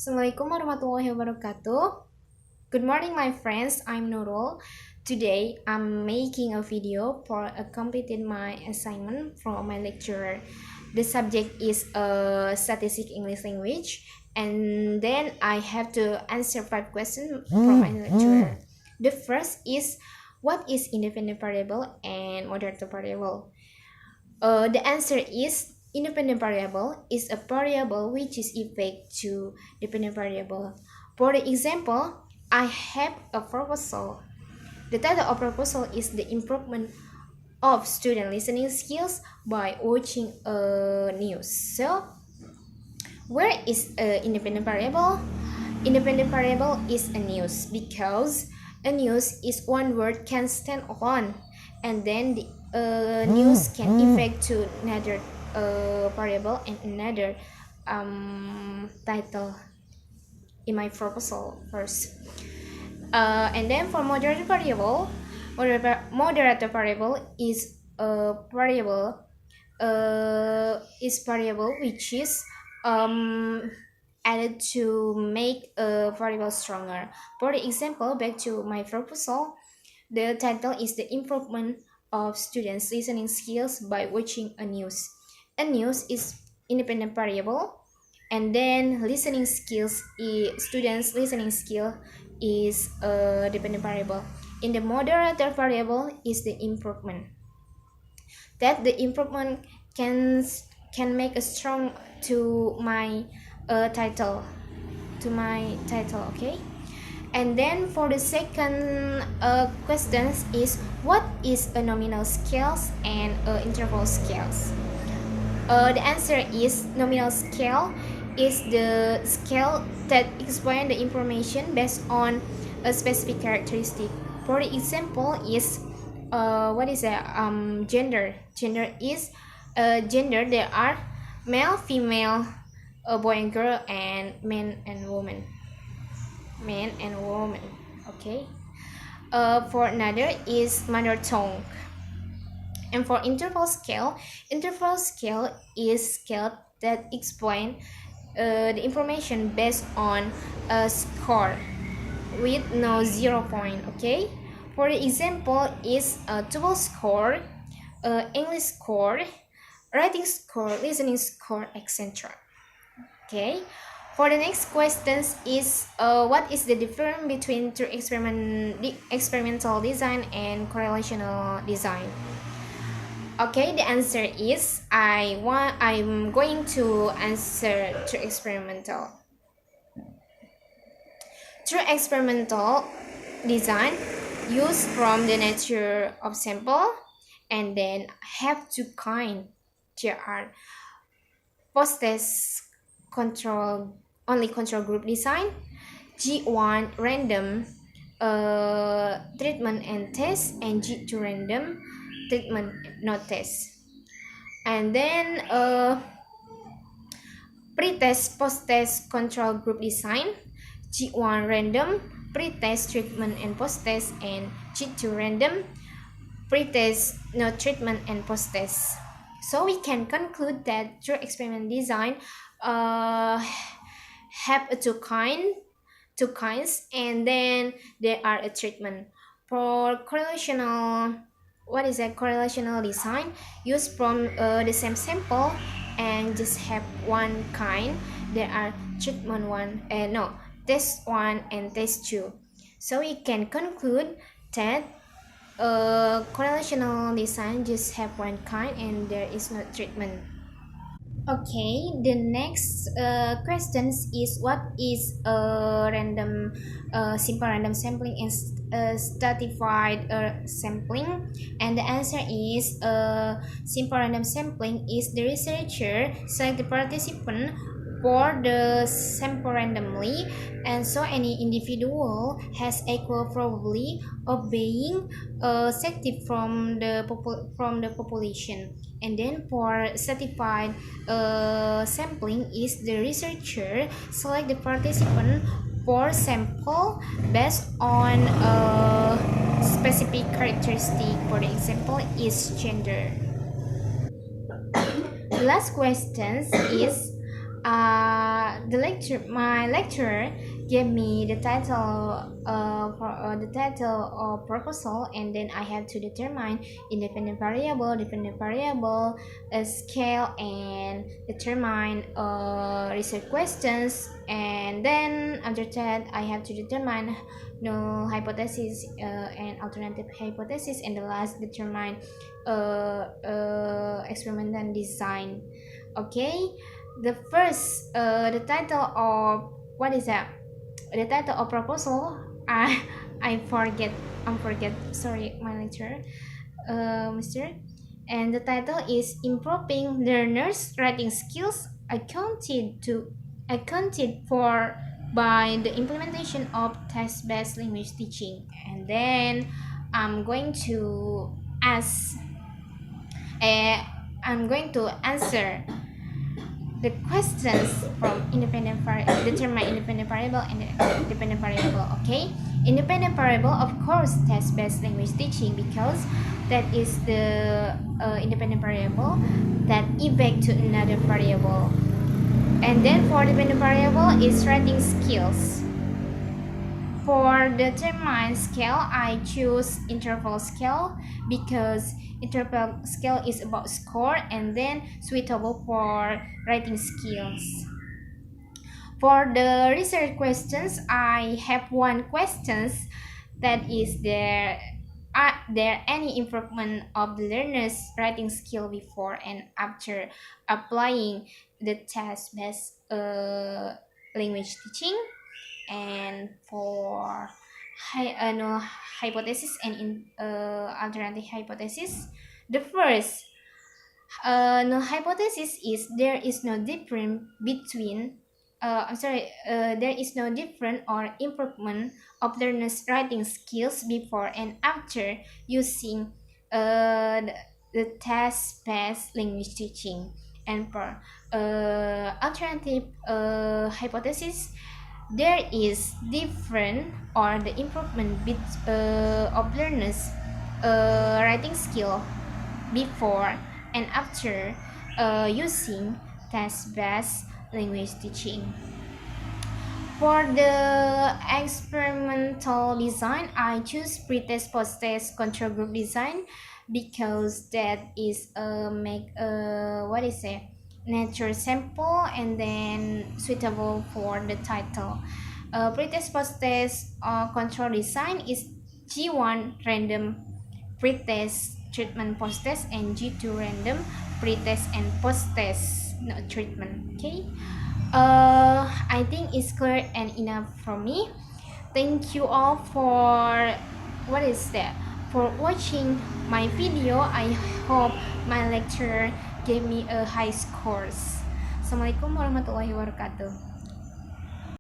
Assalamualaikum warahmatullahi wabarakatuh. Good morning, my friends. I'm Nurul. Today, I'm making a video for completing my assignment from my lecturer. The subject is statistic English language, and then I have to answer 5 questions from my lecturer. The first is what is independent variable and moderator variable? The answer is independent variable is a variable which is equal to dependent variable. For the example, I have a proposal. The title of proposal is the improvement of student listening skills by watching a news. So, where is a independent variable? Independent variable is a news because a news is one word can stand alone, and then the news can affect to another variable and another title in my proposal first. And then for moderator variable, moderator variable is a variable which is added to make a variable stronger. For example, back to my proposal, the title is the improvement of students' listening skills by watching a news. A news is independent variable, and then listening skills students' listening skill is a dependent variable. In the moderator variable is the improvement. That the improvement can make a strong to my title okay. And then for the second questions is what is a nominal scales and interval scales. The answer is nominal scale is the scale that explains the information based on a specific characteristic. For the example is what is that gender. Gender is gender there are male, female, boy and girl, and men and women. Okay. For another is mother tongue. And for interval scale is scale that explain the information based on a score with no 0 point. Okay. For the example is a TOEFL score, English score, writing score, listening score, etc. Okay. For the next questions is what is the difference between true experimental design and correlational design? Okay, the answer is I'm going to answer true experimental. True experimental design use from the nature of sample and then have two kind. There are post-test control group design, G1 random treatment and test, and G2 random treatment not test. And then pre-test post-test control group design, G1 random pre-test treatment and post-test, and G2 random pre-test no treatment and post-test. So we can conclude that true experiment design have two kinds, and then there are a treatment. For correlational design used from the same sample and just have one kind. There are treatment one test 1 and test 2. So we can conclude that correlational design just have one kind and there is no treatment. Okay, the next questions is what is simple random sampling and stratified sampling, and the answer is simple random sampling is the researcher select the participant for the sample randomly, and so any individual has equal probability of being selected from the population. And then for certified sampling is the researcher select the participant for sample based on a specific characteristic. For the example is gender. The last question is my lecturer gave me the title of proposal, and then I have to determine independent variable, dependent variable, scale, and determine research questions. And then after that, I have to determine null hypothesis and alternative hypothesis, and the last determine experimental design. Okay, the title of what is that? The title of proposal. I forget. I forget. Sorry, my lecturer, Mister. And the title is improving learners' writing skills accounted for by the implementation of test-based language teaching. And then I'm going to ask. Uh, I'm going to answer the questions from determine independent variable and dependent variable. Okay, independent variable, of course, test-based language teaching, because that is the independent variable that evaluate to another variable. And then for dependent variable is writing skills. For determine scale, I choose interval scale because interval scale is about score and then suitable for writing skills. For the research questions, I have one questions that is are there any improvement of the learner's writing skill before and after applying the test-based language teaching? And for null hypothesis and alternative hypothesis, the first null hypothesis is there is no difference between there is no difference or improvement of learners' writing skills before and after using the test-based language teaching. And for alternative hypothesis, there is different or the improvement of learners writing skill before and after using test-based language teaching. For the experimental design, I choose pre-test, post-test, control group design because that is make what is it? Nature sample and then suitable for the title. Pre-test, post-test, control design is G1 random pre-test treatment post-test and G2 random pre-test and post-test no treatment. Okay. I think it's clear and enough for me. Thank you all for what is that? For watching my video. I hope my lecture gave me a high scores. Assalamualaikum warahmatullahi wabarakatuh.